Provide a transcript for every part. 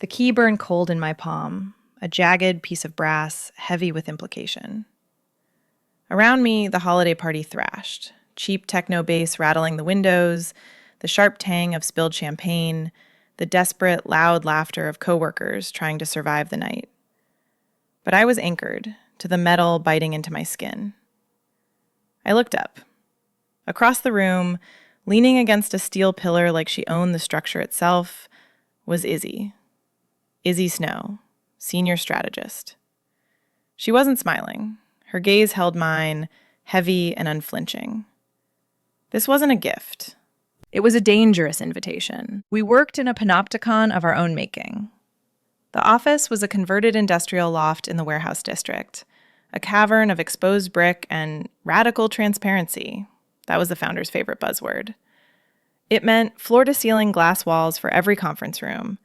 The key burned cold in my palm, a jagged piece of brass, heavy with implication. Around me, the holiday party thrashed, cheap techno bass rattling the windows, the sharp tang of spilled champagne, the desperate, loud laughter of coworkers trying to survive the night. But I was anchored to the metal biting into my skin. I looked up. Across the room, leaning against a steel pillar like she owned the structure itself, was Izzy. Izzy Snow, senior strategist. She wasn't smiling. Her gaze held mine, heavy and unflinching. This wasn't a gift. It was a dangerous invitation. We worked in a panopticon of our own making. The office was a converted industrial loft in the warehouse district, a cavern of exposed brick and radical transparency. That was the founder's favorite buzzword. It meant floor-to-ceiling glass walls for every conference room,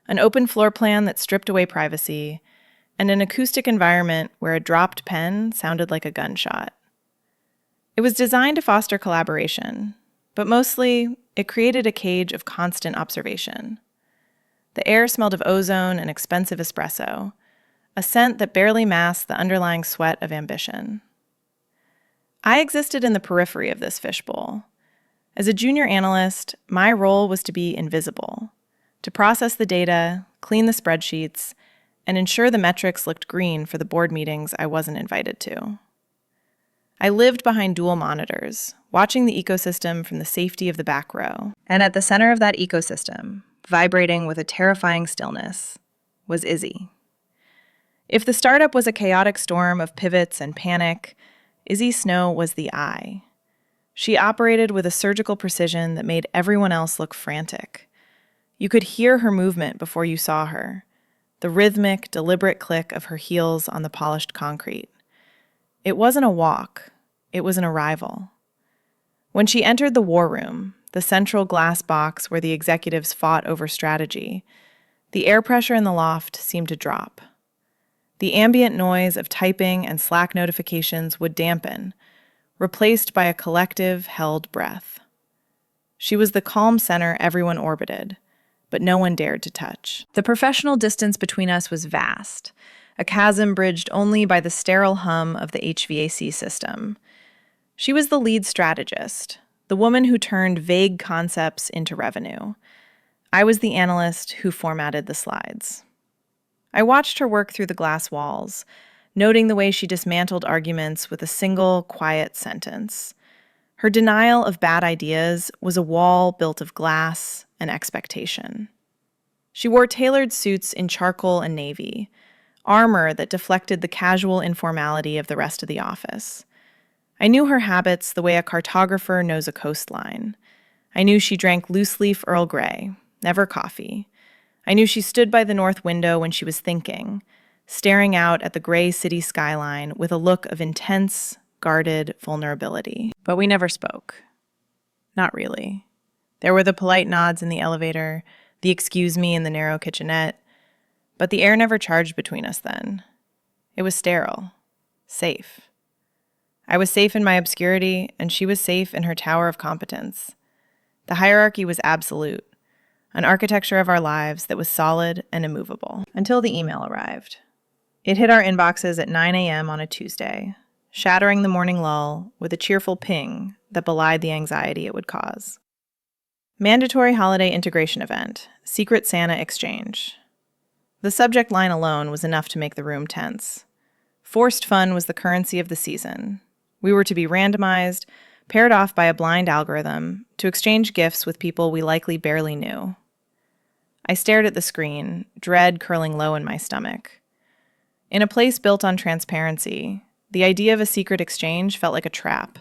an open floor plan that stripped away privacy, and an acoustic environment where a dropped pen sounded like a gunshot. It was designed to foster collaboration, but mostly it created a cage of constant observation. The air smelled of ozone and expensive espresso, a scent that barely masked the underlying sweat of ambition. I existed in the periphery of this fishbowl. As a junior analyst, my role was to be invisible, to process the data, clean the spreadsheets, and ensure the metrics looked green for the board meetings I wasn't invited to. I lived behind dual monitors, watching the ecosystem from the safety of the back row. And at the center of that ecosystem, vibrating with a terrifying stillness, was Izzy. If the startup was a chaotic storm of pivots and panic, Izzy Snow was the eye. She operated with a surgical precision that made everyone else look frantic. You could hear her movement before you saw her, the rhythmic, deliberate click of her heels on the polished concrete. It wasn't a walk, it was an arrival. When she entered the war room, the central glass box where the executives fought over strategy, the air pressure in the loft seemed to drop. The ambient noise of typing and Slack notifications would dampen, replaced by a collective, held breath. She was the calm center everyone orbited, but no one dared to touch. The professional distance between us was vast, a chasm bridged only by the sterile hum of the HVAC system. She was the lead strategist, the woman who turned vague concepts into revenue. I was the analyst who formatted the slides. I watched her work through the glass walls, noting the way she dismantled arguments with a single, quiet sentence. Her denial of bad ideas was a wall built of glass and expectation. She wore tailored suits in charcoal and navy, armor that deflected the casual informality of the rest of the office. I knew her habits the way a cartographer knows a coastline. I knew she drank loose-leaf Earl Grey, never coffee. I knew she stood by the north window when she was thinking, staring out at the gray city skyline with a look of intense, guarded vulnerability. But we never spoke. Not really. There were the polite nods in the elevator, the excuse me in the narrow kitchenette, but the air never charged between us then. It was sterile, safe. I was safe in my obscurity, and she was safe in her tower of competence. The hierarchy was absolute, an architecture of our lives that was solid and immovable, until the email arrived. It hit our inboxes at 9 a.m. on a Tuesday, shattering the morning lull with a cheerful ping that belied the anxiety it would cause. Mandatory holiday integration event, Secret Santa exchange. The subject line alone was enough to make the room tense. Forced fun was the currency of the season. We were to be randomized, paired off by a blind algorithm, to exchange gifts with people we likely barely knew. I stared at the screen, dread curling low in my stomach. In a place built on transparency, the idea of a secret exchange felt like a trap,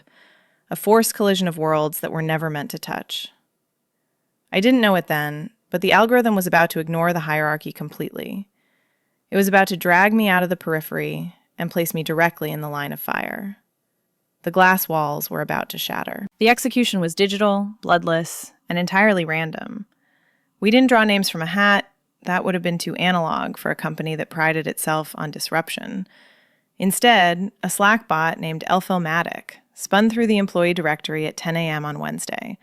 a forced collision of worlds that were never meant to touch. I didn't know it then, but the algorithm was about to ignore the hierarchy completely. It was about to drag me out of the periphery and place me directly in the line of fire. The glass walls were about to shatter. The execution was digital, bloodless, and entirely random. We didn't draw names from a hat. That would have been too analog for a company that prided itself on disruption. Instead, a Slack bot named Elfomatic spun through the employee directory at 10 a.m. on Wednesday.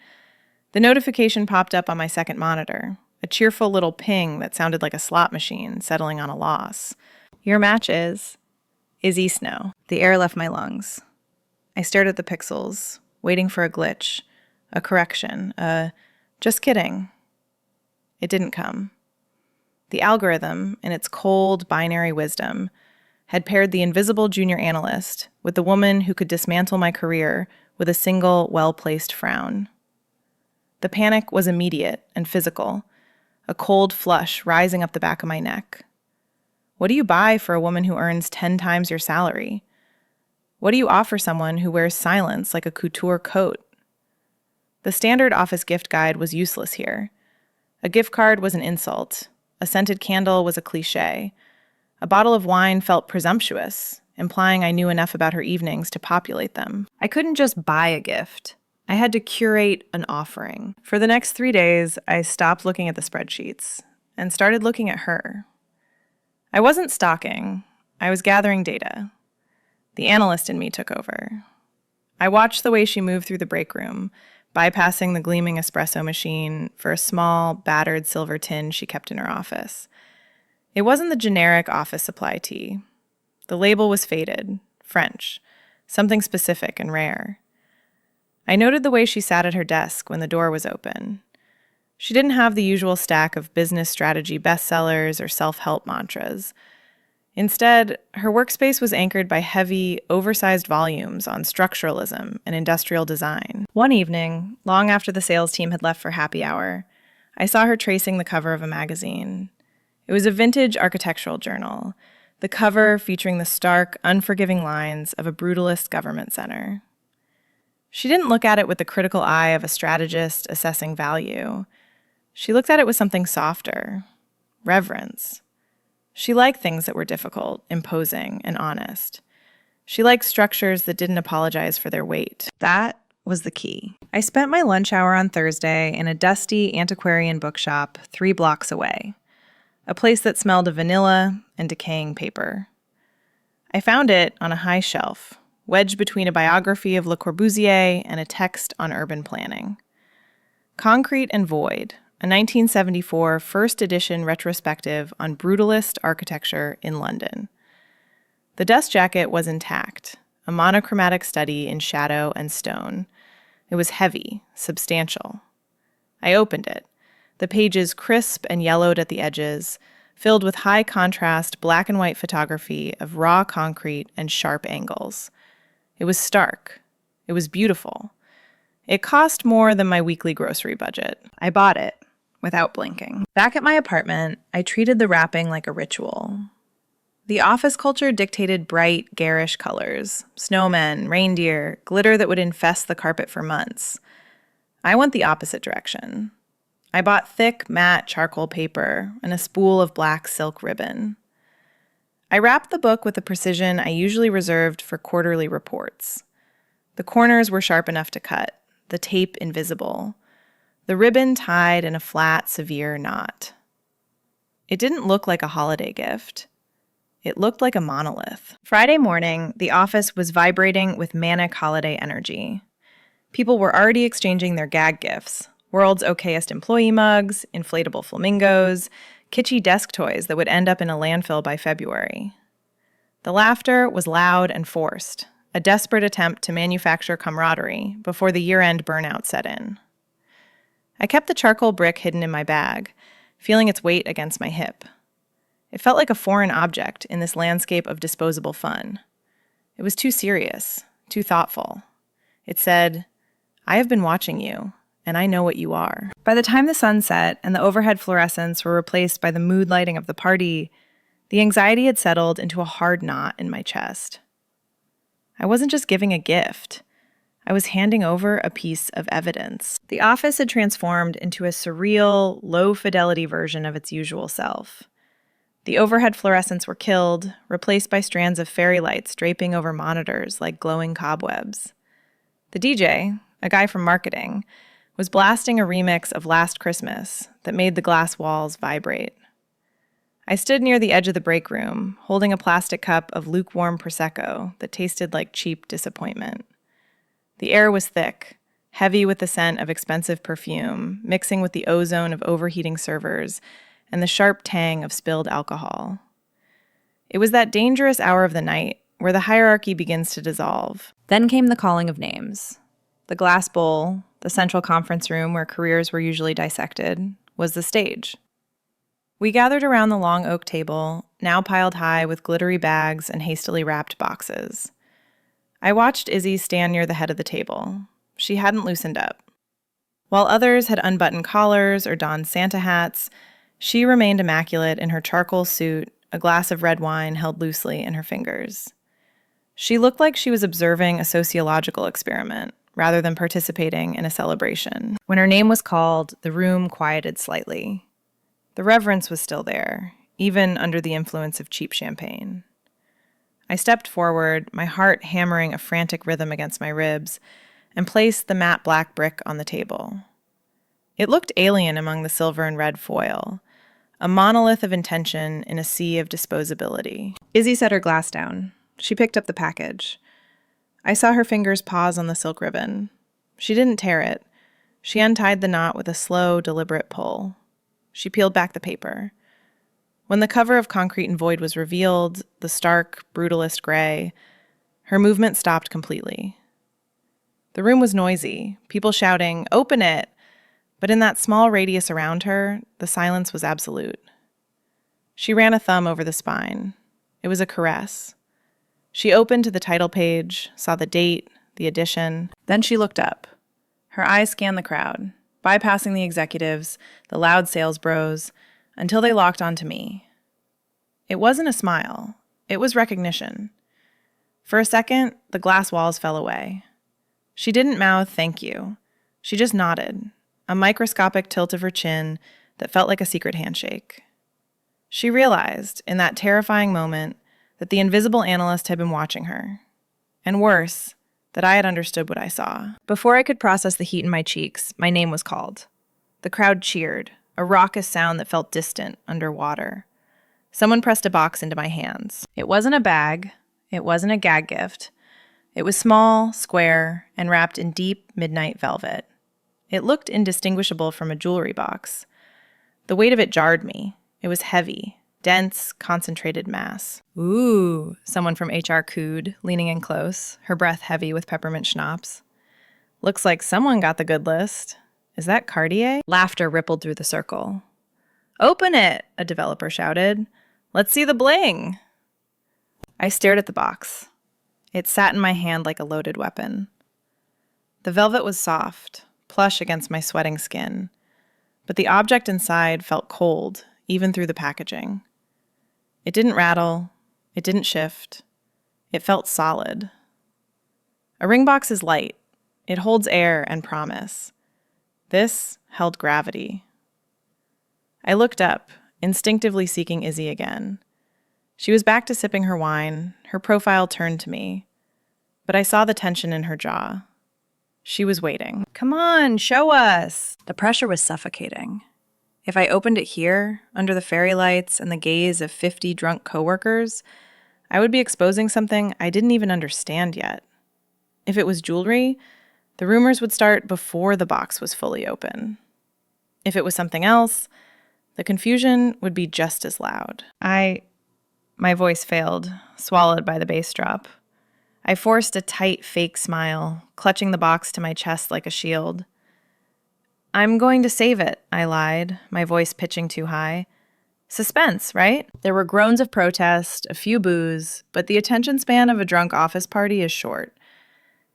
The notification popped up on my second monitor. a cheerful little ping that sounded like a slot machine settling on a loss. Your match is snow. The air left my lungs. I stared at the pixels, waiting for a glitch, a correction, just kidding. It didn't come. The algorithm, in its cold, binary wisdom, had paired the invisible junior analyst with the woman who could dismantle my career with a single, well-placed frown. The panic was immediate and physical, a cold flush rising up the back of my neck. What do you buy for a woman who earns 10 times your salary? What do you offer someone who wears silence like a couture coat? The standard office gift guide was useless here. A gift card was an insult. A scented candle was a cliché. A bottle of wine felt presumptuous, implying I knew enough about her evenings to populate them. I couldn't just buy a gift. I had to curate an offering. For the next 3 days, I stopped looking at the spreadsheets and started looking at her. I wasn't stalking. I was gathering data. The analyst in me took over. I watched the way she moved through the break room, bypassing the gleaming espresso machine for a small, battered silver tin she kept in her office. It wasn't the generic office supply tea. The label was faded, French, something specific and rare. I noted the way she sat at her desk when the door was open. She didn't have the usual stack of business strategy bestsellers or self-help mantras. Instead, her workspace was anchored by heavy, oversized volumes on structuralism and industrial design. One evening, long after the sales team had left for happy hour, I saw her tracing the cover of a magazine. It was a vintage architectural journal, the cover featuring the stark, unforgiving lines of a brutalist government center. She didn't look at it with the critical eye of a strategist assessing value. She looked at it with something softer, reverence. She liked things that were difficult, imposing, and honest. She liked structures that didn't apologize for their weight. That was the key. I spent my lunch hour on Thursday in a dusty antiquarian bookshop 3 blocks away, a place that smelled of vanilla and decaying paper. I found it on a high shelf, wedged between a biography of Le Corbusier and a text on urban planning. Concrete and Void, a 1974 first edition retrospective on brutalist architecture in London. The dust jacket was intact, a monochromatic study in shadow and stone. It was heavy, substantial. I opened it, the pages crisp and yellowed at the edges, filled with high-contrast black and white photography of raw concrete and sharp angles. It was stark. It was beautiful. It cost more than my weekly grocery budget. I bought it, without blinking. Back at my apartment, I treated the wrapping like a ritual. The office culture dictated bright, garish colors, snowmen, reindeer, glitter that would infest the carpet for months. I went the opposite direction. I bought thick, matte charcoal paper and a spool of black silk ribbon. I wrapped the book with the precision I usually reserved for quarterly reports. The corners were sharp enough to cut, the tape invisible, the ribbon tied in a flat, severe knot. It didn't look like a holiday gift. It looked like a monolith. Friday morning, the office was vibrating with manic holiday energy. People were already exchanging their gag gifts, world's okayest employee mugs, inflatable flamingos, kitschy desk toys that would end up in a landfill by February. The laughter was loud and forced, a desperate attempt to manufacture camaraderie before the year-end burnout set in. I kept the charcoal brick hidden in my bag, feeling its weight against my hip. It felt like a foreign object in this landscape of disposable fun. It was too serious, too thoughtful. It said, "I have been watching you, and I know what you are." By the time the sun set and the overhead fluorescents were replaced by the mood lighting of the party, the anxiety had settled into a hard knot in my chest. I wasn't just giving a gift. I was handing over a piece of evidence. The office had transformed into a surreal, low-fidelity version of its usual self. The overhead fluorescents were killed, replaced by strands of fairy lights draping over monitors like glowing cobwebs. The DJ, a guy from marketing, was blasting a remix of Last Christmas that made the glass walls vibrate. I stood near the edge of the break room, holding a plastic cup of lukewarm Prosecco that tasted like cheap disappointment. The air was thick, heavy with the scent of expensive perfume, mixing with the ozone of overheating servers and the sharp tang of spilled alcohol. It was that dangerous hour of the night where the hierarchy begins to dissolve. Then came the calling of names. The glass bowl, the central conference room where careers were usually dissected, was the stage. We gathered around the long oak table, now piled high with glittery bags and hastily wrapped boxes. I watched Izzy stand near the head of the table. She hadn't loosened up. While others had unbuttoned collars or donned Santa hats, she remained immaculate in her charcoal suit, a glass of red wine held loosely in her fingers. She looked like she was observing a sociological experiment rather than participating in a celebration. When her name was called, the room quieted slightly. The reverence was still there, even under the influence of cheap champagne. I stepped forward, my heart hammering a frantic rhythm against my ribs, and placed the matte black brick on the table. It looked alien among the silver and red foil, a monolith of intention in a sea of disposability. Izzy set her glass down. She picked up the package. I saw her fingers pause on the silk ribbon. She didn't tear it. She untied the knot with a slow, deliberate pull. She peeled back the paper. When the cover of Concrete and Void was revealed, the stark, brutalist gray, her movement stopped completely. The room was noisy, people shouting, "Open it!" But in that small radius around her, the silence was absolute. She ran a thumb over the spine. It was a caress. She opened to the title page, saw the date, the edition. Then she looked up. Her eyes scanned the crowd, bypassing the executives, the loud sales bros, until they locked onto me. It wasn't a smile. It was recognition. For a second, the glass walls fell away. She didn't mouth thank you. She just nodded, a microscopic tilt of her chin that felt like a secret handshake. She realized, in that terrifying moment, that the invisible analyst had been watching her. And worse, that I had understood what I saw. Before I could process the heat in my cheeks, my name was called. The crowd cheered, a raucous sound that felt distant, underwater. Someone pressed a box into my hands. It wasn't a bag. It wasn't a gag gift. It was small, square, and wrapped in deep midnight velvet. It looked indistinguishable from a jewelry box. The weight of it jarred me. It was heavy, dense, concentrated mass. "Ooh," someone from HR cooed, leaning in close, her breath heavy with peppermint schnapps. "Looks like someone got the good list. Is that Cartier?" Laughter rippled through the circle. "Open it," a developer shouted. "Let's see the bling." I stared at the box. It sat in my hand like a loaded weapon. The velvet was soft, plush against my sweating skin, but the object inside felt cold, even through the packaging. It didn't rattle. It didn't shift. It felt solid. A ring box is light. It holds air and promise. This held gravity. I looked up, instinctively seeking Izzy again. She was back to sipping her wine, her profile turned to me. But I saw the tension in her jaw. She was waiting. "Come on, show us!" The pressure was suffocating. If I opened it here, under the fairy lights and the gaze of 50 drunk coworkers, I would be exposing something I didn't even understand yet. If it was jewelry, the rumors would start before the box was fully open. If it was something else, the confusion would be just as loud. My voice failed, swallowed by the bass drop. I forced a tight, fake smile, clutching the box to my chest like a shield. "I'm going to save it," I lied, my voice pitching too high. Suspense, right? There were groans of protest, a few boos, but the attention span of a drunk office party is short.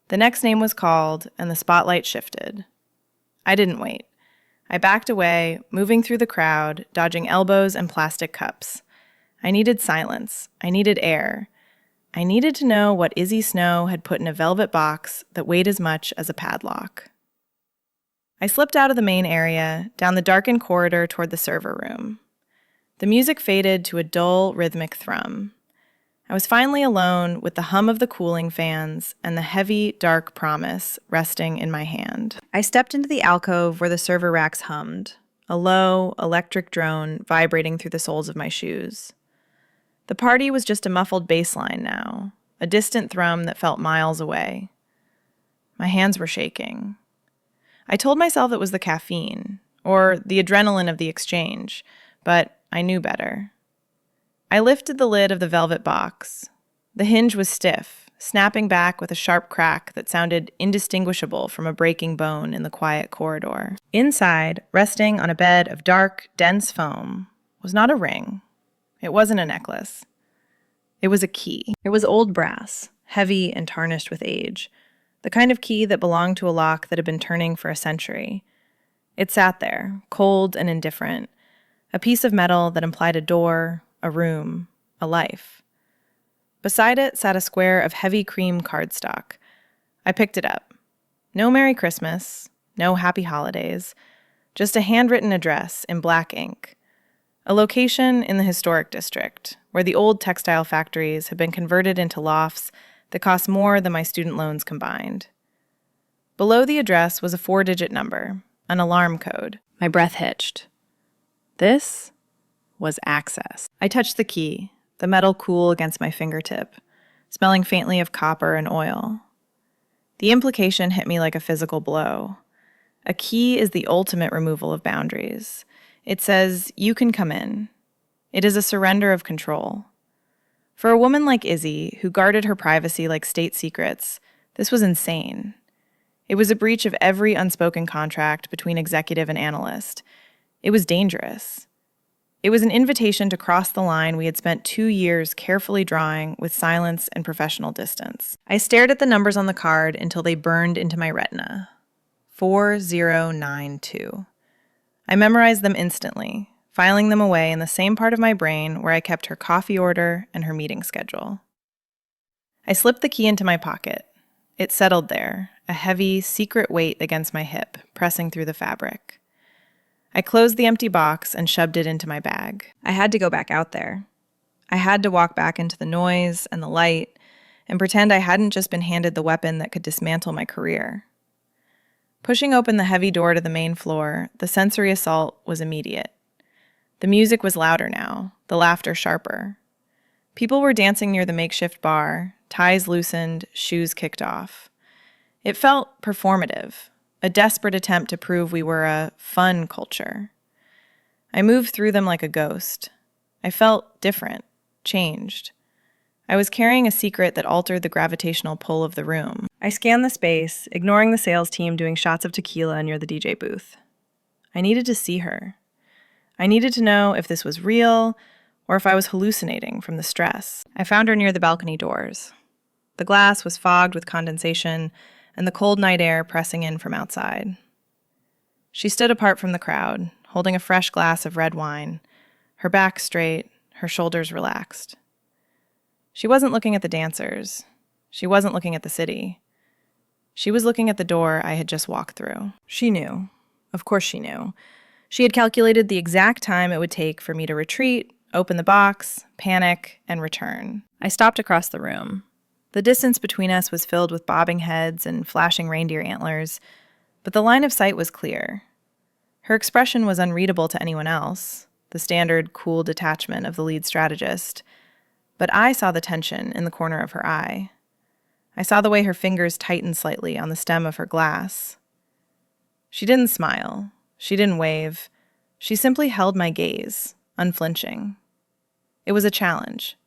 The next name was called, and the spotlight shifted. I didn't wait. I backed away, moving through the crowd, dodging elbows and plastic cups. I needed silence. I needed air. I needed to know what Izzy Snow had put in a velvet box that weighed as much as a padlock. I slipped out of the main area, down the darkened corridor toward the server room. The music faded to a dull, rhythmic thrum. I was finally alone with the hum of the cooling fans and the heavy, dark promise resting in my hand. I stepped into the alcove where the server racks hummed, a low, electric drone vibrating through the soles of my shoes. The party was just a muffled bass line now, a distant thrum that felt miles away. My hands were shaking. I told myself it was the caffeine, or the adrenaline of the exchange, but I knew better. I lifted the lid of the velvet box. The hinge was stiff, snapping back with a sharp crack that sounded indistinguishable from a breaking bone in the quiet corridor. Inside, resting on a bed of dark, dense foam, was not a ring. It wasn't a necklace. It was a key. It was old brass, heavy and tarnished with age, the kind of key that belonged to a lock that had been turning for a century. It sat there, cold and indifferent, a piece of metal that implied a door, a room, a life. Beside it sat a square of heavy cream cardstock. I picked it up. No Merry Christmas, no Happy Holidays, just a handwritten address in black ink. A location in the historic district, where the old textile factories had been converted into lofts that cost more than my student loans combined. Below the address was a 4-digit number, an alarm code. My breath hitched. This was access. I touched the key, the metal cool against my fingertip, smelling faintly of copper and oil. The implication hit me like a physical blow. A key is the ultimate removal of boundaries. It says, you can come in. It is a surrender of control. For a woman like Izzy, who guarded her privacy like state secrets, this was insane. It was a breach of every unspoken contract between executive and analyst. It was dangerous. It was an invitation to cross the line we had spent 2 years carefully drawing with silence and professional distance. I stared at the numbers on the card until they burned into my retina. 4092. I memorized them instantly, filing them away in the same part of my brain where I kept her coffee order and her meeting schedule. I slipped the key into my pocket. It settled there, a heavy, secret weight against my hip, pressing through the fabric. I closed the empty box and shoved it into my bag. I had to go back out there. I had to walk back into the noise and the light and pretend I hadn't just been handed the weapon that could dismantle my career. Pushing open the heavy door to the main floor, the sensory assault was immediate. The music was louder now, the laughter sharper. People were dancing near the makeshift bar, ties loosened, shoes kicked off. It felt performative, a desperate attempt to prove we were a fun culture. I moved through them like a ghost. I felt different, changed. I was carrying a secret that altered the gravitational pull of the room. I scanned the space, ignoring the sales team doing shots of tequila near the DJ booth. I needed to see her. I needed to know if this was real or if I was hallucinating from the stress. I found her near the balcony doors. The glass was fogged with condensation and the cold night air pressing in from outside. She stood apart from the crowd, holding a fresh glass of red wine, her back straight, her shoulders relaxed. She wasn't looking at the dancers. She wasn't looking at the city. She was looking at the door I had just walked through. She knew. Of course she knew. She had calculated the exact time it would take for me to retreat, open the box, panic, and return. I stopped across the room. The distance between us was filled with bobbing heads and flashing reindeer antlers, but the line of sight was clear. Her expression was unreadable to anyone else, the standard cool detachment of the lead strategist, but I saw the tension in the corner of her eye. I saw the way her fingers tightened slightly on the stem of her glass. She didn't smile. She didn't wave. She simply held my gaze, unflinching. It was a challenge.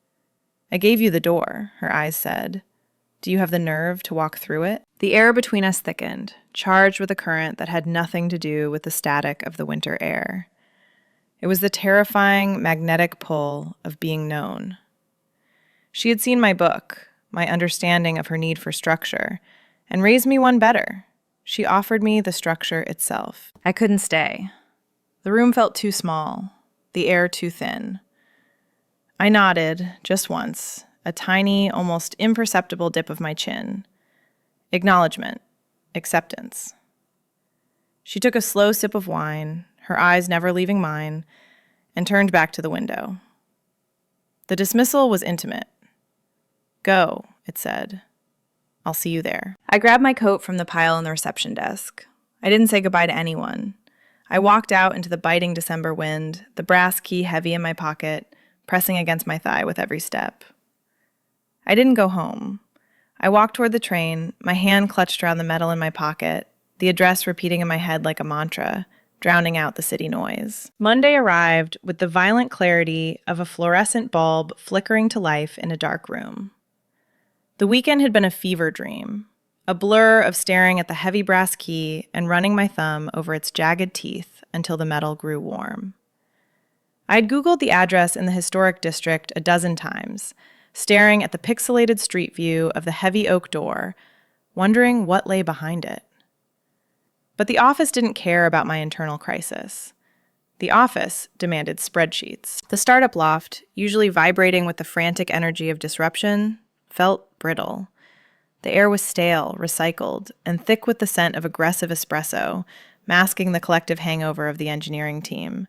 I gave you the door, her eyes said. Do you have the nerve to walk through it? The air between us thickened, charged with a current that had nothing to do with the static of the winter air. It was the terrifying magnetic pull of being known. She had seen my book, my understanding of her need for structure, and raised me one better. She offered me the structure itself. I couldn't stay. The room felt too small, the air too thin. I nodded, just once, a tiny, almost imperceptible dip of my chin. Acknowledgement, acceptance. She took a slow sip of wine, her eyes never leaving mine, and turned back to the window. The dismissal was intimate. Go, it said. I'll see you there. I grabbed my coat from the pile on the reception desk. I didn't say goodbye to anyone. I walked out into the biting December wind, the brass key heavy in my pocket, pressing against my thigh with every step. I didn't go home. I walked toward the train, my hand clutched around the metal in my pocket, the address repeating in my head like a mantra, drowning out the city noise. Monday arrived with the violent clarity of a fluorescent bulb flickering to life in a dark room. The weekend had been a fever dream, a blur of staring at the heavy brass key and running my thumb over its jagged teeth until the metal grew warm. I'd Googled the address in the historic district a dozen times, staring at the pixelated street view of the heavy oak door, wondering what lay behind it. But the office didn't care about my internal crisis. The office demanded spreadsheets. The startup loft, usually vibrating with the frantic energy of disruption, felt brittle. The air was stale, recycled, and thick with the scent of aggressive espresso, masking the collective hangover of the engineering team.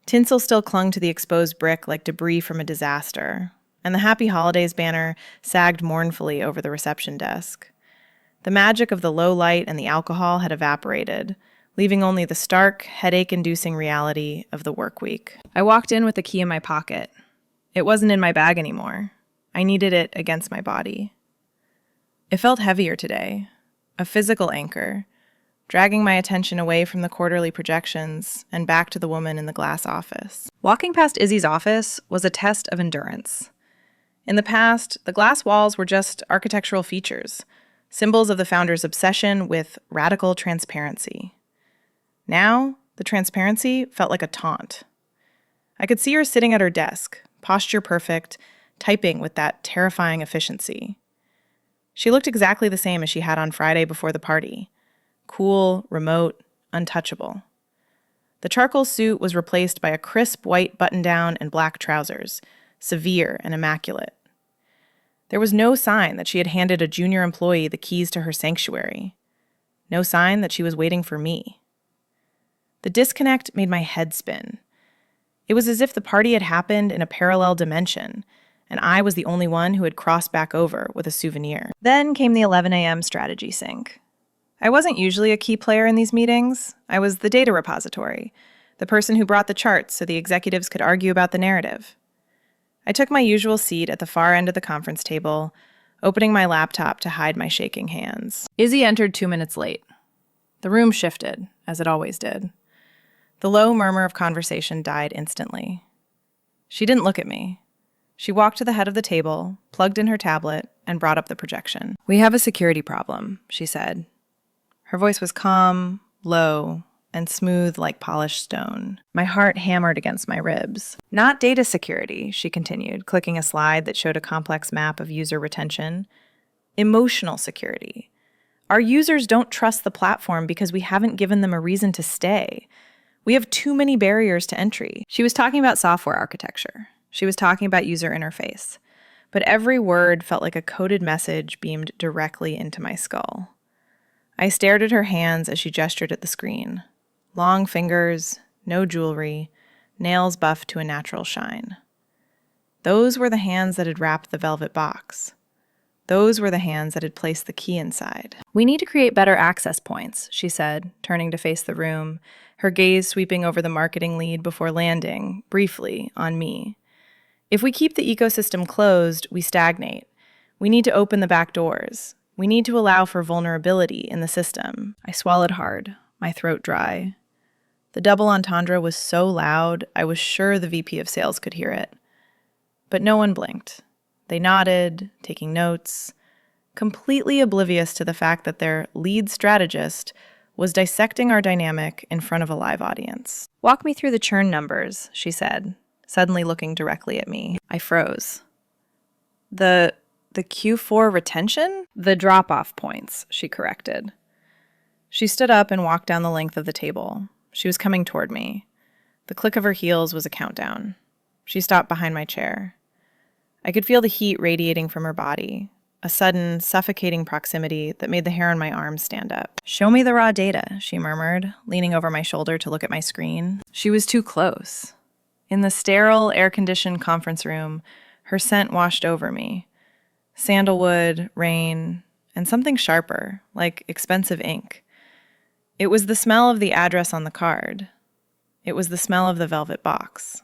Tinsel still clung to the exposed brick like debris from a disaster, and the Happy Holidays banner sagged mournfully over the reception desk. The magic of the low light and the alcohol had evaporated, leaving only the stark, headache-inducing reality of the work week. I walked in with the key in my pocket. It wasn't in my bag anymore. I needed it against my body. It felt heavier today, a physical anchor, dragging my attention away from the quarterly projections and back to the woman in the glass office. Walking past Izzy's office was a test of endurance. In the past, the glass walls were just architectural features, symbols of the founder's obsession with radical transparency. Now, the transparency felt like a taunt. I could see her sitting at her desk, posture perfect, typing with that terrifying efficiency. She looked exactly the same as she had on Friday before the party. Cool, remote, untouchable. The charcoal suit was replaced by a crisp white button-down and black trousers, severe and immaculate. There was no sign that she had handed a junior employee the keys to her sanctuary. No sign that she was waiting for me. The disconnect made my head spin. It was as if the party had happened in a parallel dimension, and I was the only one who had crossed back over with a souvenir. Then came the 11 a.m. strategy sync. I wasn't usually a key player in these meetings. I was the data repository, the person who brought the charts so the executives could argue about the narrative. I took my usual seat at the far end of the conference table, opening my laptop to hide my shaking hands. Izzy entered 2 minutes late. The room shifted, as it always did. The low murmur of conversation died instantly. She didn't look at me. She walked to the head of the table, plugged in her tablet, and brought up the projection. "We have a security problem," she said. Her voice was calm, low, and smooth like polished stone. My heart hammered against my ribs. "Not data security," she continued, clicking a slide that showed a complex map of user retention. "Emotional security. Our users don't trust the platform because we haven't given them a reason to stay. We have too many barriers to entry." She was talking about software architecture. She was talking about user interface. But every word felt like a coded message beamed directly into my skull. I stared at her hands as she gestured at the screen. Long fingers, no jewelry, nails buffed to a natural shine. Those were the hands that had wrapped the velvet box. Those were the hands that had placed the key inside. "We need to create better access points," she said, turning to face the room, her gaze sweeping over the marketing lead before landing, briefly, on me. "If we keep the ecosystem closed, we stagnate. We need to open the back doors. We need to allow for vulnerability in the system." I swallowed hard, my throat dry. The double entendre was so loud, I was sure the VP of sales could hear it. But no one blinked. They nodded, taking notes, completely oblivious to the fact that their lead strategist was dissecting our dynamic in front of a live audience. "Walk me through the churn numbers," she said, suddenly looking directly at me. I froze. The Q4 retention? "The drop-off points," she corrected. She stood up and walked down the length of the table. She was coming toward me. The click of her heels was a countdown. She stopped behind my chair. I could feel the heat radiating from her body, a sudden, suffocating proximity that made the hair on my arms stand up. "Show me the raw data," she murmured, leaning over my shoulder to look at my screen. She was too close. In the sterile, air-conditioned conference room, her scent washed over me. Sandalwood, rain, and something sharper, like expensive ink. It was the smell of the address on the card. It was the smell of the velvet box.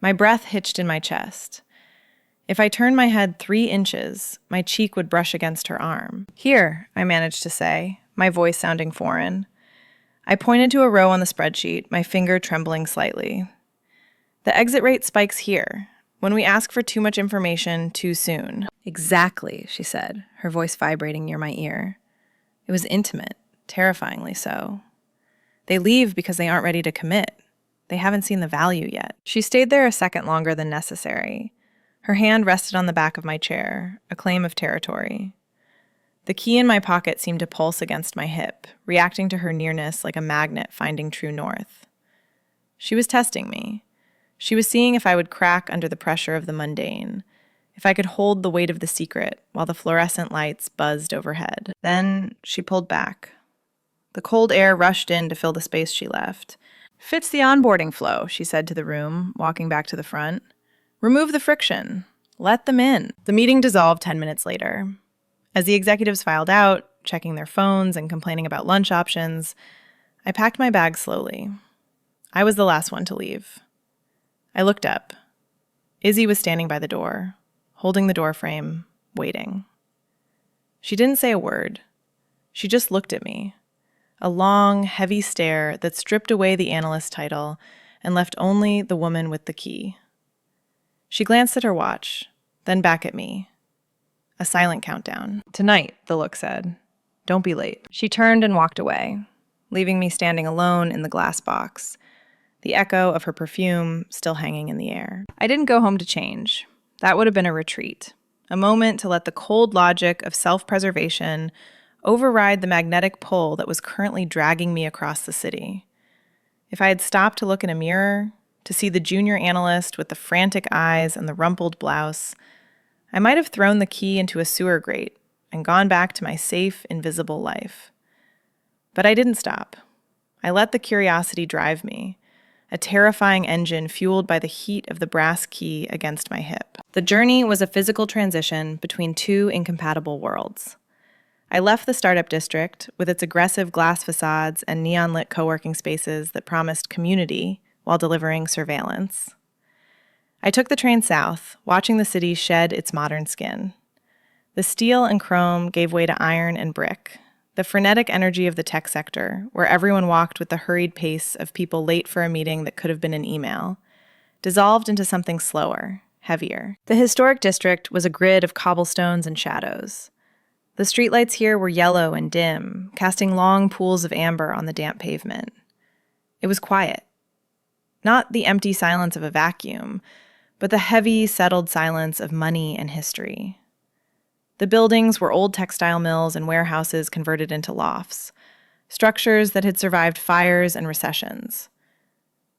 My breath hitched in my chest. If I turned my head 3 inches, my cheek would brush against her arm. "Here," I managed to say, my voice sounding foreign. I pointed to a row on the spreadsheet, my finger trembling slightly. The exit rate spikes here, when we ask for too much information too soon. Exactly, she said, her voice vibrating near my ear. It was intimate, terrifyingly so. They leave because they aren't ready to commit. They haven't seen the value yet. She stayed there a second longer than necessary. Her hand rested on the back of my chair, a claim of territory. The key in my pocket seemed to pulse against my hip, reacting to her nearness like a magnet finding true north. She was testing me. She was seeing if I would crack under the pressure of the mundane, if I could hold the weight of the secret while the fluorescent lights buzzed overhead. Then she pulled back. The cold air rushed in to fill the space she left. "Fits the onboarding flow," she said to the room, walking back to the front. "Remove the friction. Let them in." The meeting dissolved 10 minutes later. As the executives filed out, checking their phones and complaining about lunch options, I packed my bag slowly. I was the last one to leave. I looked up. Izzy was standing by the door, holding the door frame, waiting. She didn't say a word. She just looked at me. A long, heavy stare that stripped away the analyst title and left only the woman with the key. She glanced at her watch, then back at me. A silent countdown. "Tonight," the look said. "Don't be late." She turned and walked away, leaving me standing alone in the glass box, the echo of her perfume still hanging in the air. I didn't go home to change. That would have been a retreat, a moment to let the cold logic of self-preservation override the magnetic pull that was currently dragging me across the city. If I had stopped to look in a mirror, to see the junior analyst with the frantic eyes and the rumpled blouse, I might have thrown the key into a sewer grate and gone back to my safe, invisible life. But I didn't stop. I let the curiosity drive me, a terrifying engine fueled by the heat of the brass key against my hip. The journey was a physical transition between two incompatible worlds. I left the startup district with its aggressive glass facades and neon-lit co-working spaces that promised community while delivering surveillance. I took the train south, watching the city shed its modern skin. The steel and chrome gave way to iron and brick, the frenetic energy of the tech sector, where everyone walked with the hurried pace of people late for a meeting that could have been an email, dissolved into something slower, heavier. The historic district was a grid of cobblestones and shadows. The streetlights here were yellow and dim, casting long pools of amber on the damp pavement. It was quiet. Not the empty silence of a vacuum, but the heavy, settled silence of money and history. The buildings were old textile mills and warehouses converted into lofts, structures that had survived fires and recessions.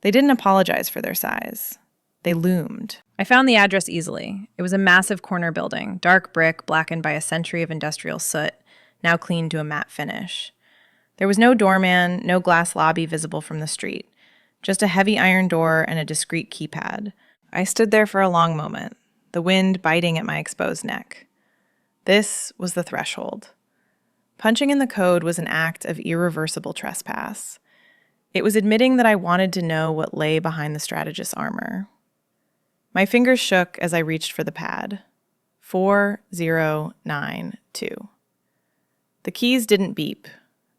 They didn't apologize for their size. They loomed. I found the address easily. It was a massive corner building, dark brick blackened by a century of industrial soot, now cleaned to a matte finish. There was no doorman, no glass lobby visible from the street, just a heavy iron door and a discreet keypad. I stood there for a long moment, the wind biting at my exposed neck. This was the threshold. Punching in the code was an act of irreversible trespass. It was admitting that I wanted to know what lay behind the strategist's armor. My fingers shook as I reached for the pad. 4092. The keys didn't beep.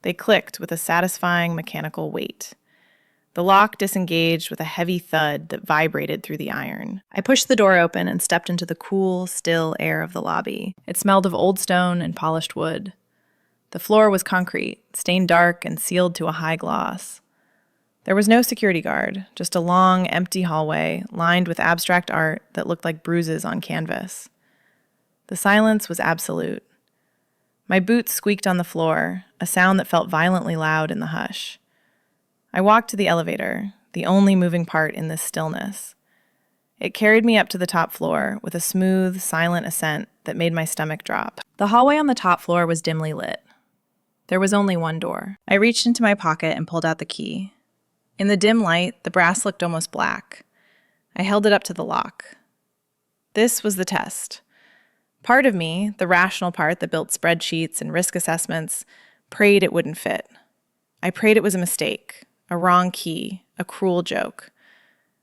They clicked with a satisfying mechanical weight. The lock disengaged with a heavy thud that vibrated through the iron. I pushed the door open and stepped into the cool, still air of the lobby. It smelled of old stone and polished wood. The floor was concrete, stained dark and sealed to a high gloss. There was no security guard, just a long, empty hallway lined with abstract art that looked like bruises on canvas. The silence was absolute. My boots squeaked on the floor, a sound that felt violently loud in the hush. I walked to the elevator, the only moving part in this stillness. It carried me up to the top floor with a smooth, silent ascent that made my stomach drop. The hallway on the top floor was dimly lit. There was only one door. I reached into my pocket and pulled out the key. In the dim light, the brass looked almost black. I held it up to the lock. This was the test. Part of me, the rational part that built spreadsheets and risk assessments, prayed it wouldn't fit. I prayed it was a mistake, a wrong key, a cruel joke.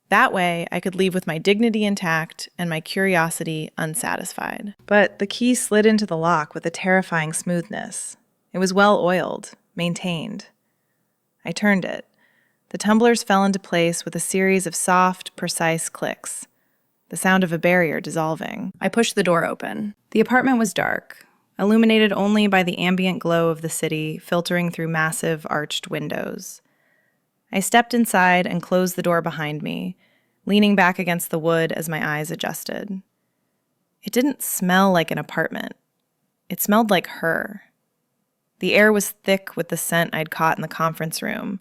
That way, I could leave with my dignity intact and my curiosity unsatisfied. But the key slid into the lock with a terrifying smoothness. It was well oiled, maintained. I turned it. The tumblers fell into place with a series of soft, precise clicks, the sound of a barrier dissolving. I pushed the door open. The apartment was dark, illuminated only by the ambient glow of the city filtering through massive, arched windows. I stepped inside and closed the door behind me, leaning back against the wood as my eyes adjusted. It didn't smell like an apartment. It smelled like her. The air was thick with the scent I'd caught in the conference room,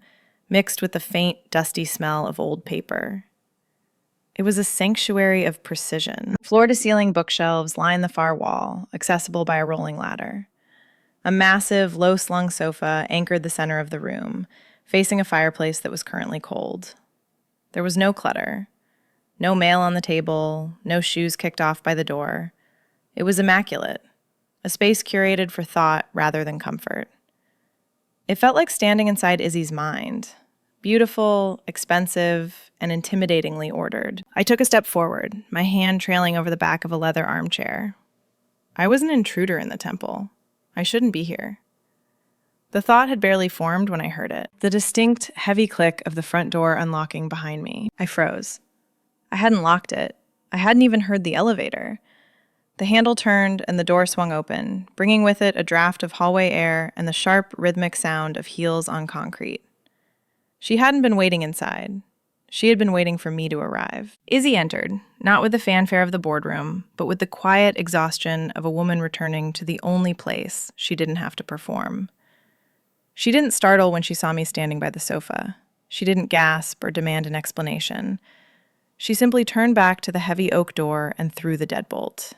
mixed with the faint, dusty smell of old paper. It was a sanctuary of precision. Floor-to-ceiling bookshelves lined the far wall, accessible by a rolling ladder. A massive, low-slung sofa anchored the center of the room, facing a fireplace that was currently cold. There was no clutter. No mail on the table, no shoes kicked off by the door. It was immaculate, a space curated for thought rather than comfort. It felt like standing inside Izzy's mind, beautiful, expensive, and intimidatingly ordered. I took a step forward, my hand trailing over the back of a leather armchair. I was an intruder in the temple. I shouldn't be here. The thought had barely formed when I heard it. The distinct, heavy click of the front door unlocking behind me. I froze. I hadn't locked it. I hadn't even heard the elevator. The handle turned and the door swung open, bringing with it a draft of hallway air and the sharp, rhythmic sound of heels on concrete. She hadn't been waiting inside. She had been waiting for me to arrive. Izzy entered, not with the fanfare of the boardroom, but with the quiet exhaustion of a woman returning to the only place she didn't have to perform. She didn't startle when she saw me standing by the sofa. She didn't gasp or demand an explanation. She simply turned back to the heavy oak door and threw the deadbolt.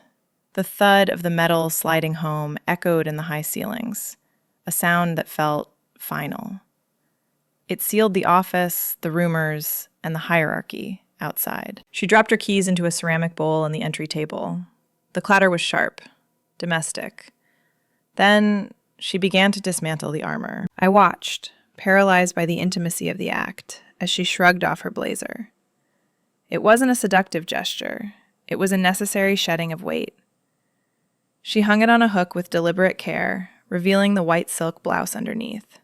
The thud of the metal sliding home echoed in the high ceilings, a sound that felt final. It sealed the office, the rumors, and the hierarchy outside. She dropped her keys into a ceramic bowl on the entry table. The clatter was sharp, domestic. Then she began to dismantle the armor. I watched, paralyzed by the intimacy of the act, as she shrugged off her blazer. It wasn't a seductive gesture. It was a necessary shedding of weight. She hung it on a hook with deliberate care, revealing the white silk blouse underneath.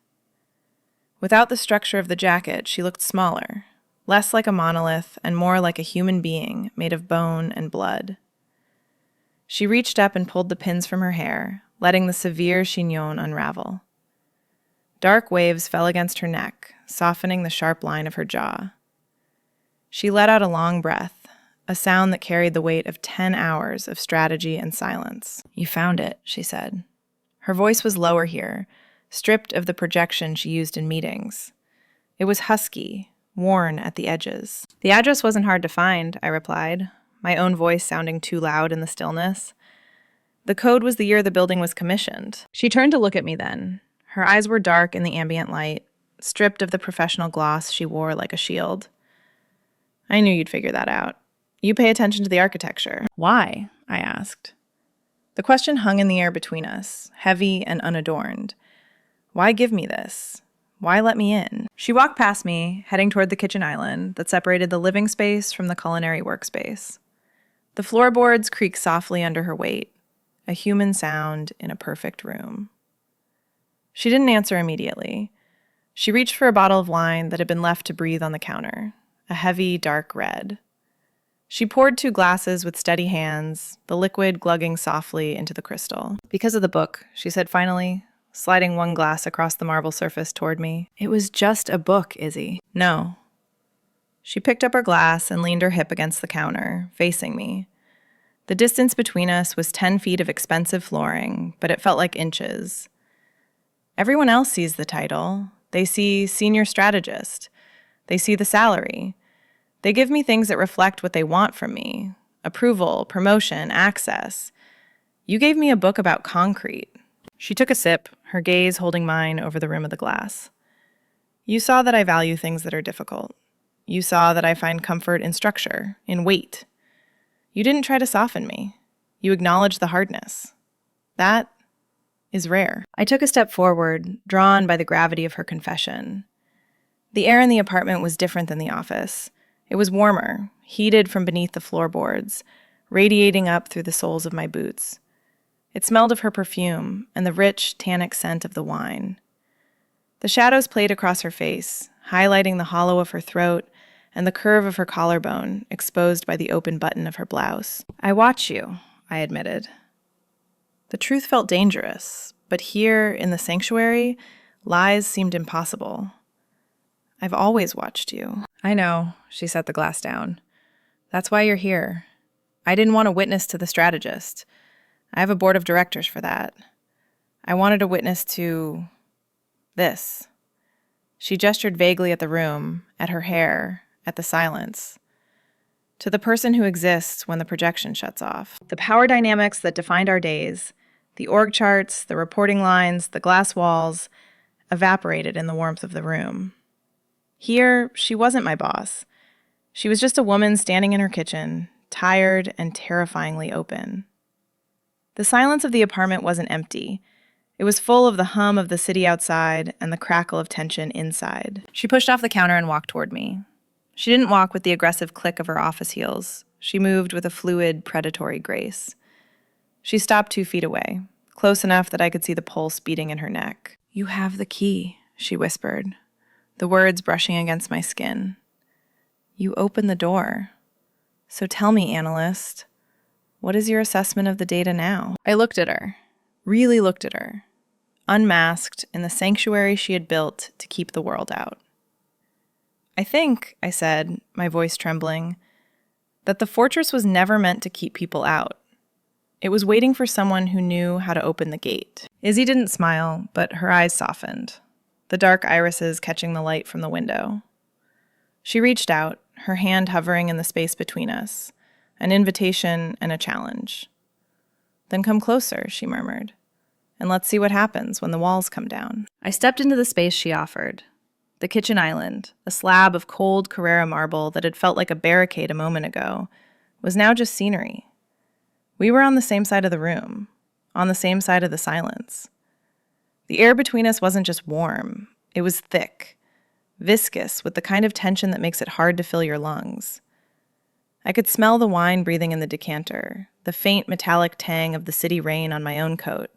Without the structure of the jacket, she looked smaller, less like a monolith and more like a human being made of bone and blood. She reached up and pulled the pins from her hair, letting the severe chignon unravel. Dark waves fell against her neck, softening the sharp line of her jaw. She let out a long breath, a sound that carried the weight of 10 hours of strategy and silence. "You found it," she said. Her voice was lower here, stripped of the projection she used in meetings. It was husky, worn at the edges. "The address wasn't hard to find," I replied, my own voice sounding too loud in the stillness. "The code was the year the building was commissioned." She turned to look at me then. Her eyes were dark in the ambient light, stripped of the professional gloss she wore like a shield. "I knew you'd figure that out. You pay attention to the architecture." "Why?" I asked. The question hung in the air between us, heavy and unadorned. Why give me this? Why let me in? She walked past me, heading toward the kitchen island that separated the living space from the culinary workspace. The floorboards creaked softly under her weight, a human sound in a perfect room. She didn't answer immediately. She reached for a bottle of wine that had been left to breathe on the counter, a heavy, dark red. She poured 2 glasses with steady hands, the liquid glugging softly into the crystal. "Because of the book," she said finally, sliding 1 glass across the marble surface toward me. "It was just a book, Izzy." "No." She picked up her glass and leaned her hip against the counter, facing me. The distance between us was 10 feet of expensive flooring, but it felt like inches. Everyone else sees the title. They see senior strategist. They see the salary. They give me things that reflect what they want from me. Approval, promotion, access. You gave me a book about concrete. She took a sip, her gaze holding mine over the rim of the glass. You saw that I value things that are difficult. You saw that I find comfort in structure, in weight. You didn't try to soften me. You acknowledged the hardness. That is rare. I took a step forward, drawn by the gravity of her confession. The air in the apartment was different than the office. It was warmer, heated from beneath the floorboards, radiating up through the soles of my boots. It smelled of her perfume and the rich, tannic scent of the wine. The shadows played across her face, highlighting the hollow of her throat and the curve of her collarbone, exposed by the open button of her blouse. "I watch you," I admitted. The truth felt dangerous, but here, in the sanctuary, lies seemed impossible. "I've always watched you." "I know," she set the glass down. "That's why you're here. I didn't want a witness to the strategist. I have a board of directors for that. I wanted a witness to this." She gestured vaguely at the room, at her hair, at the silence. "To the person who exists when the projection shuts off." The power dynamics that defined our days, the org charts, the reporting lines, the glass walls, evaporated in the warmth of the room. Here, she wasn't my boss. She was just a woman standing in her kitchen, tired and terrifyingly open. The silence of the apartment wasn't empty. It was full of the hum of the city outside and the crackle of tension inside. She pushed off the counter and walked toward me. She didn't walk with the aggressive click of her office heels. She moved with a fluid, predatory grace. She stopped 2 feet away, close enough that I could see the pulse beating in her neck. "You have the key," she whispered, the words brushing against my skin. "You opened the door. So tell me, analyst, what is your assessment of the data now?" I looked at her, really looked at her, unmasked in the sanctuary she had built to keep the world out. "I think," I said, my voice trembling, "that the fortress was never meant to keep people out. It was waiting for someone who knew how to open the gate." Izzy didn't smile, but her eyes softened, the dark irises catching the light from the window. She reached out, her hand hovering in the space between us, an invitation and a challenge. "Then come closer," she murmured, "and let's see what happens when the walls come down." I stepped into the space she offered. The kitchen island, a slab of cold Carrara marble that had felt like a barricade a moment ago, was now just scenery. We were on the same side of the room, on the same side of the silence. The air between us wasn't just warm, it was thick, viscous, with the kind of tension that makes it hard to fill your lungs. I could smell the wine breathing in the decanter, the faint metallic tang of the city rain on my own coat,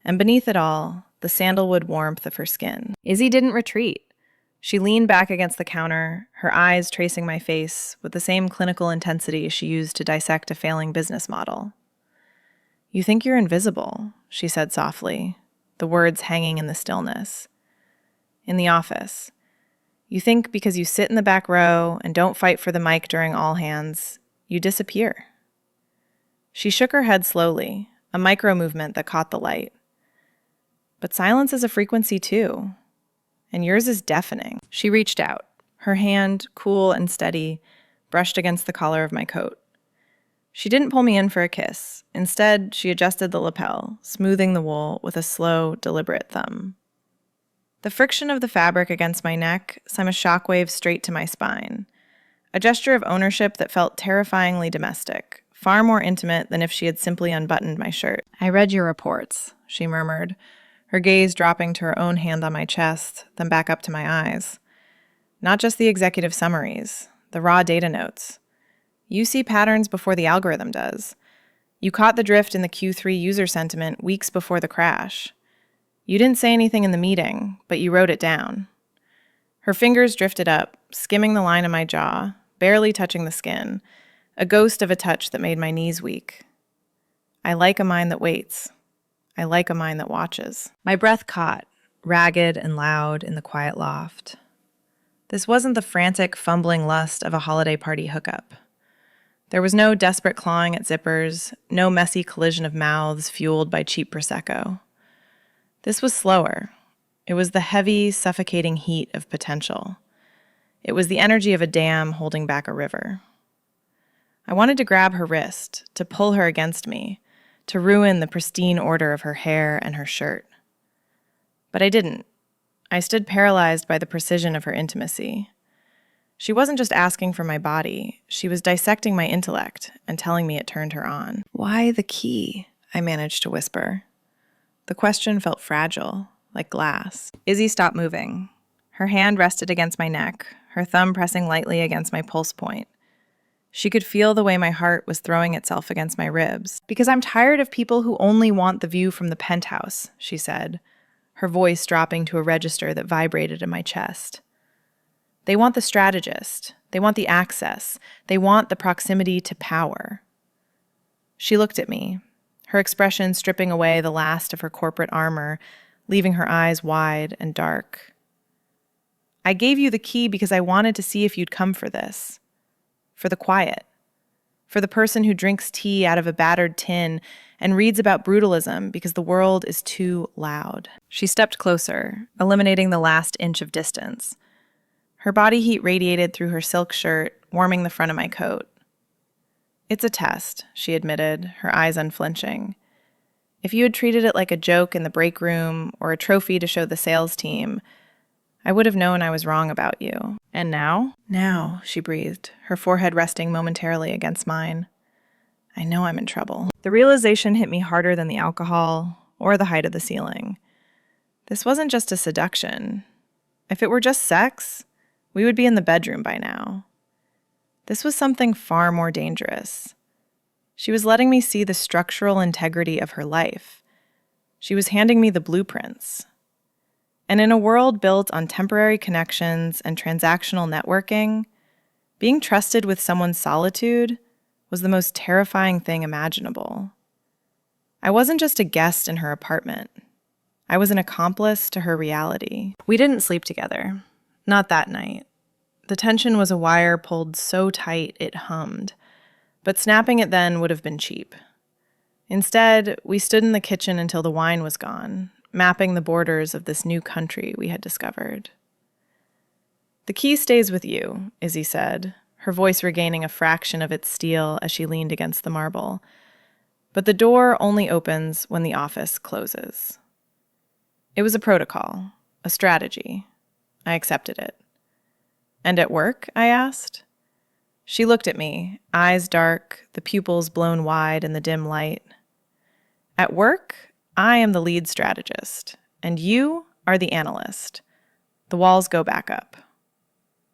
and beneath it all, the sandalwood warmth of her skin. Izzy didn't retreat. She leaned back against the counter, her eyes tracing my face with the same clinical intensity she used to dissect a failing business model. "You think you're invisible," she said softly, the words hanging in the stillness. "In the office. You think because you sit in the back row and don't fight for the mic during all hands, you disappear." She shook her head slowly, a micro movement that caught the light. "But silence is a frequency too. And yours is deafening." She reached out. Her hand, cool and steady, brushed against the collar of my coat. She didn't pull me in for a kiss. Instead, she adjusted the lapel, smoothing the wool with a slow, deliberate thumb. The friction of the fabric against my neck sent a shockwave straight to my spine, a gesture of ownership that felt terrifyingly domestic, far more intimate than if she had simply unbuttoned my shirt. "I read your reports," she murmured, her gaze dropping to her own hand on my chest, then back up to my eyes. "Not just the executive summaries, the raw data notes. You see patterns before the algorithm does. You caught the drift in the Q3 user sentiment weeks before the crash. You didn't say anything in the meeting, but you wrote it down." Her fingers drifted up, skimming the line of my jaw, barely touching the skin, a ghost of a touch that made my knees weak. "I like a mind that waits. I like a mind that watches." My breath caught, ragged and loud in the quiet loft. This wasn't the frantic, fumbling lust of a holiday party hookup. There was no desperate clawing at zippers, no messy collision of mouths fueled by cheap Prosecco. This was slower. It was the heavy, suffocating heat of potential. It was the energy of a dam holding back a river. I wanted to grab her wrist, to pull her against me, to ruin the pristine order of her hair and her shirt. But I didn't. I stood paralyzed by the precision of her intimacy. She wasn't just asking for my body. She was dissecting my intellect and telling me it turned her on. "Why the key?" I managed to whisper. The question felt fragile, like glass. Izzy stopped moving. Her hand rested against my neck, her thumb pressing lightly against my pulse point. She could feel the way my heart was throwing itself against my ribs. "Because I'm tired of people who only want the view from the penthouse," she said, her voice dropping to a register that vibrated in my chest. "They want the strategist. They want the access. They want the proximity to power." She looked at me, her expression stripping away the last of her corporate armor, leaving her eyes wide and dark. "I gave you the key because I wanted to see if you'd come for this. For the quiet. For the person who drinks tea out of a battered tin and reads about brutalism because the world is too loud." She stepped closer, eliminating the last inch of distance. Her body heat radiated through her silk shirt, warming the front of my coat. "It's a test," she admitted, her eyes unflinching. "If you had treated it like a joke in the break room or a trophy to show the sales team, I would have known I was wrong about you. And now?" "Now," she breathed, her forehead resting momentarily against mine. "I know I'm in trouble." The realization hit me harder than the alcohol or the height of the ceiling. This wasn't just a seduction. If it were just sex, we would be in the bedroom by now. This was something far more dangerous. She was letting me see the structural integrity of her life. She was handing me the blueprints. And in a world built on temporary connections and transactional networking, being trusted with someone's solitude was the most terrifying thing imaginable. I wasn't just a guest in her apartment. I was an accomplice to her reality. We didn't sleep together. Not that night. The tension was a wire pulled so tight it hummed, but snapping it then would have been cheap. Instead, we stood in the kitchen until the wine was gone, mapping the borders of this new country we had discovered. "The key stays with you," Izzy said, her voice regaining a fraction of its steel as she leaned against the marble. "But the door only opens when the office closes." It was a protocol, a strategy. I accepted it. "And at work?" I asked. She looked at me, eyes dark, the pupils blown wide in the dim light. "At work, I am the lead strategist, and you are the analyst. The walls go back up."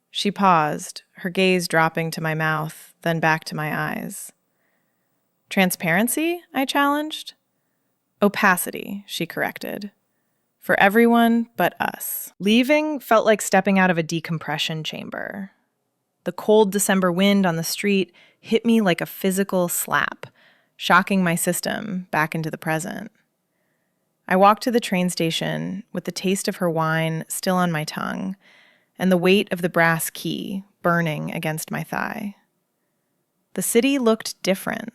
She paused, her gaze dropping to my mouth, then back to my eyes. "Transparency?" I challenged. "Opacity," she corrected. "For everyone but us." Leaving felt like stepping out of a decompression chamber. The cold December wind on the street hit me like a physical slap, shocking my system back into the present. I walked to the train station with the taste of her wine still on my tongue and the weight of the brass key burning against my thigh. The city looked different.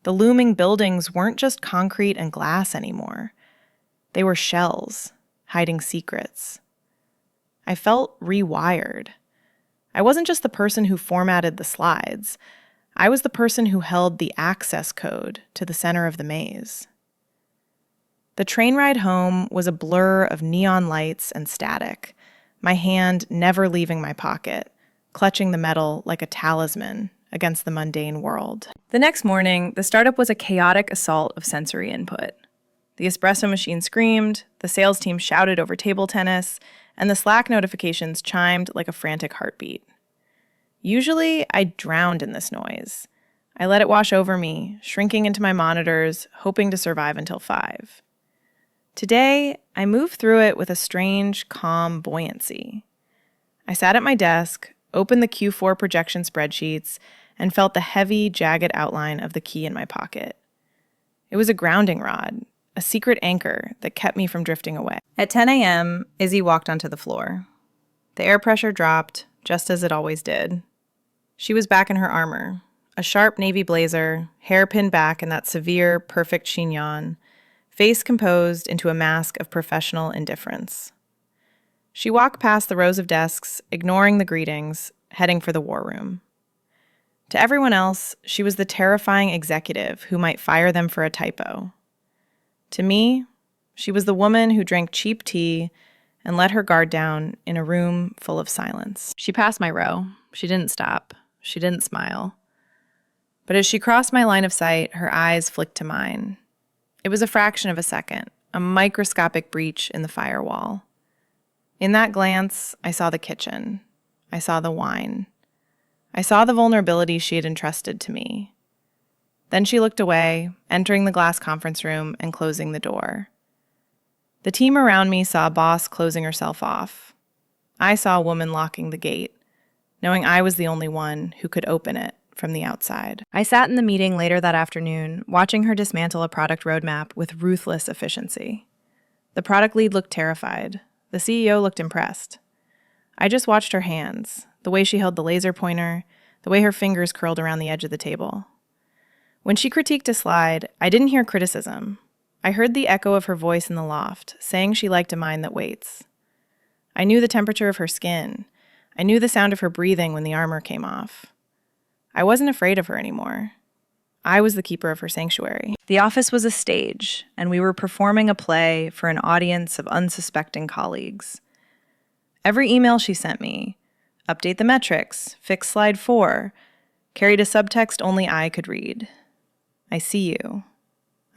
The looming buildings weren't just concrete and glass anymore. They were shells, hiding secrets. I felt rewired. I wasn't just the person who formatted the slides. I was the person who held the access code to the center of the maze. The train ride home was a blur of neon lights and static, my hand never leaving my pocket, clutching the metal like a talisman against the mundane world. The next morning, the startup was a chaotic assault of sensory input. The espresso machine screamed, the sales team shouted over table tennis, and the Slack notifications chimed like a frantic heartbeat. Usually, I drowned in this noise. I let it wash over me, shrinking into my monitors, hoping to survive until 5. Today, I moved through it with a strange, calm buoyancy. I sat at my desk, opened the Q4 projection spreadsheets, and felt the heavy, jagged outline of the key in my pocket. It was a grounding rod, a secret anchor that kept me from drifting away. At 10 a.m., Izzy walked onto the floor. The air pressure dropped, just as it always did. She was back in her armor, a sharp navy blazer, hair pinned back in that severe, perfect chignon, face composed into a mask of professional indifference. She walked past the rows of desks, ignoring the greetings, heading for the war room. To everyone else, she was the terrifying executive who might fire them for a typo. To me, she was the woman who drank cheap tea and let her guard down in a room full of silence. She passed my row. She didn't stop. She didn't smile. But as she crossed my line of sight, her eyes flicked to mine. It was a fraction of a second, a microscopic breach in the firewall. In that glance, I saw the kitchen. I saw the wine. I saw the vulnerability she had entrusted to me. Then she looked away, entering the glass conference room and closing the door. The team around me saw a boss closing herself off. I saw a woman locking the gate, knowing I was the only one who could open it from the outside. I sat in the meeting later that afternoon, watching her dismantle a product roadmap with ruthless efficiency. The product lead looked terrified. The CEO looked impressed. I just watched her hands, the way she held the laser pointer, the way her fingers curled around the edge of the table. When she critiqued a slide, I didn't hear criticism. I heard the echo of her voice in the loft, saying she liked a mind that waits. I knew the temperature of her skin. I knew the sound of her breathing when the armor came off. I wasn't afraid of her anymore. I was the keeper of her sanctuary. The office was a stage, and we were performing a play for an audience of unsuspecting colleagues. Every email she sent me, update the metrics, fix slide 4, carried a subtext only I could read. I see you.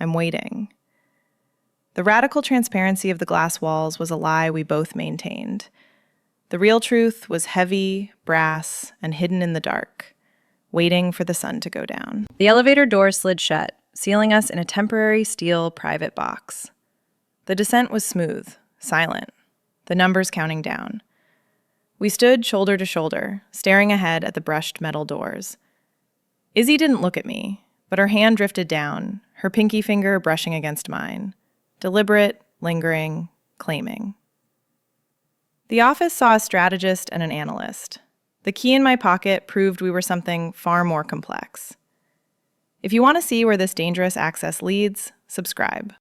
I'm waiting. The radical transparency of the glass walls was a lie we both maintained. The real truth was heavy, brass, and hidden in the dark, waiting for the sun to go down. The elevator door slid shut, sealing us in a temporary steel private box. The descent was smooth, silent, the numbers counting down. We stood shoulder to shoulder, staring ahead at the brushed metal doors. Izzy didn't look at me, but her hand drifted down, her pinky finger brushing against mine. Deliberate, lingering, claiming. The office saw a strategist and an analyst. The key in my pocket proved we were something far more complex. If you want to see where this dangerous access leads, subscribe.